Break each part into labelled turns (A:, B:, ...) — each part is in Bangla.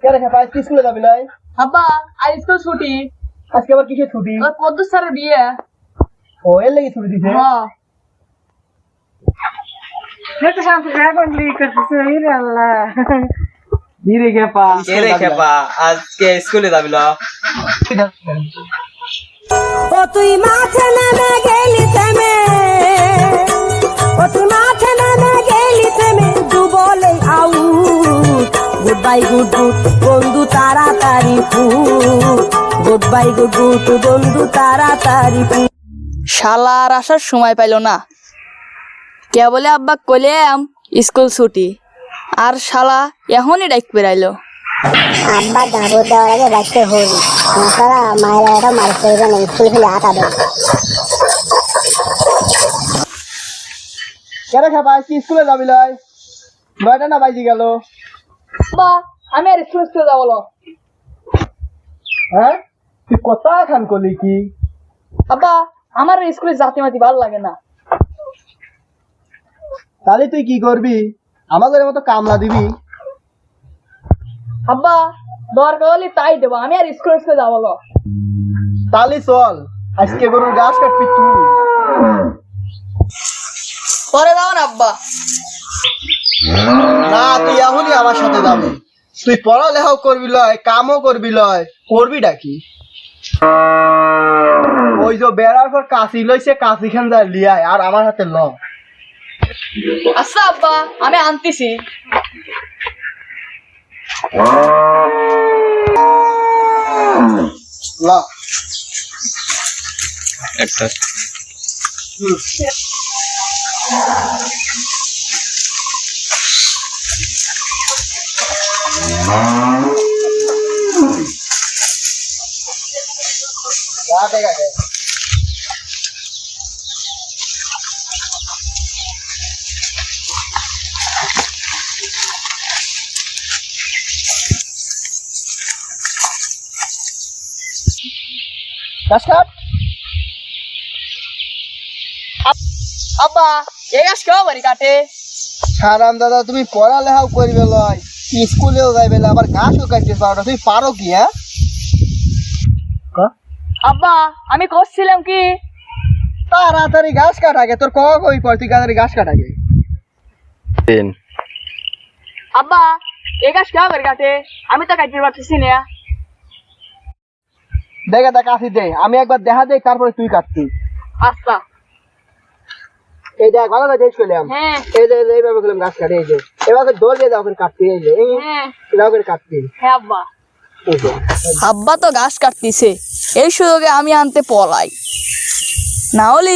A: কেন খেপা আজকে স্কুলে যাবি না?
B: আব্বা আজ স্কুল ছুটি।
A: আজকে আবার কিসের ছুটি?
B: ওর পদ্ম স্যারের বিয়ে।
A: ও এর লাগি ছুটি দিছে?
B: হ্যাঁ।
A: ধীরে খেপা
C: রে খেপা আজকে স্কুলে যাবি না?
D: ও তুই মাঠে নেমে গেলি থেমে, ও তুই মাঠে নেমে গেলি থেমে, দু বলে out. Good bye good good বন্ধু তাড়াতাড়ি foot, good bye good good বন্ধু তাড়াতাড়ি ফুট।
B: শালা আর আসার সময় পাইল না, কে বলে আব্বা কইলাম স্কুল ছুটি, আর শালা এখনই ডাক পেরাইলো।
E: আব্বা দাবু দেওয়ার আগে বাচ্চা হল মশারা মায়েরা এটা মার করবে না, স্কুল ফেলে আটাবে।
A: কেন খেপা আজকে স্কুলে যাবি না? 9টা না বাজি গেল।
B: আব্বা আমি আর স্কুল যাবো না।
A: হ্যাঁ তুই কথা খান করলি কি?
B: আব্বা আমার স্কুলে জাতি মাতি ভালো লাগে না।
A: তাহলে তুই কি করবি? আমাদের মতো কামলা দিবি?
B: আব্বা দরকার হলে তাই দেবো, আমি আর স্কুলে যাবো না।
A: তাহলে চল আজকে গরুর ঘাস কাটবি তুই।
B: পরে যাবো না আব্বা।
A: না তুই এখনই আমার সাথে যাবি। তুই পড়ালেখাও করবি লয়, কামও করবি লয়, করবি ডাকি ওই যে বেড়ার পর কাশি লইছে, কাশি খান যা লিয়ায় আর আমার হাতে ল।
B: আচ্ছা আব্বা আমি আনতেছি।
A: ল
C: একটা
A: ঘাস কাট।
B: আব্বা এই গাছ কেউ বাড়ি কাটে?
A: হারাম দাদা তুমি পড়ালেখাও করবে লয়, স্কুলেও যাইবে না, আবার ঘাসও কাটতে পারো না, তুমি পারো কি? হ্যাঁ
B: আব্বা আমি করছিলাম কি,
A: তাড়াতাড়ি ঘাস কাটাগে তোর কই পর, তুই তাড়াতাড়ি ঘাস কাটাগে।
B: আব্বা এই গাছ কেউ বাড়ি কাটে? আমি তো কাটতে পারতেছি না।
A: দেখে দেখ কাশি দে, আমি একবার দেখা দেই তারপরে তুই কাটতি।
B: আচ্ছা।
A: এই দেখ ভালো করে দেখে চলাম।
B: হ্যাঁ
A: এই যে এইভাবে করলাম ঘাস কাটে, এই যে এভাবে দৌড় দিয়ে যাও করে কাটতি, এই যে
B: হ্যাঁ
A: এভাবে করে কাটতি।
B: হ্যাঁ আব্বা।
A: এই যে
B: আব্বা তো ঘাস কাটতিছে, এই সুযোগে আমি আনতে পলাই, না হলে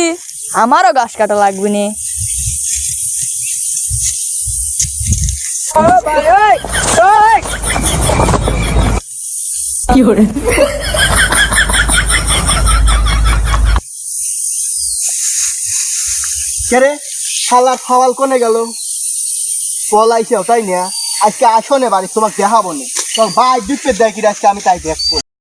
B: আমারও ঘাস কাটা লাগবে না। কি করে
A: কেরে শালার ফাওয়াল কোনে গেল? পলাইছে তাই না? আজকে আসো নে বাড়ি, তোমাকে দেখাবো না, তোমার ভাই দুধ পেট দেয় কি আজকে আমি তাই দেখবো।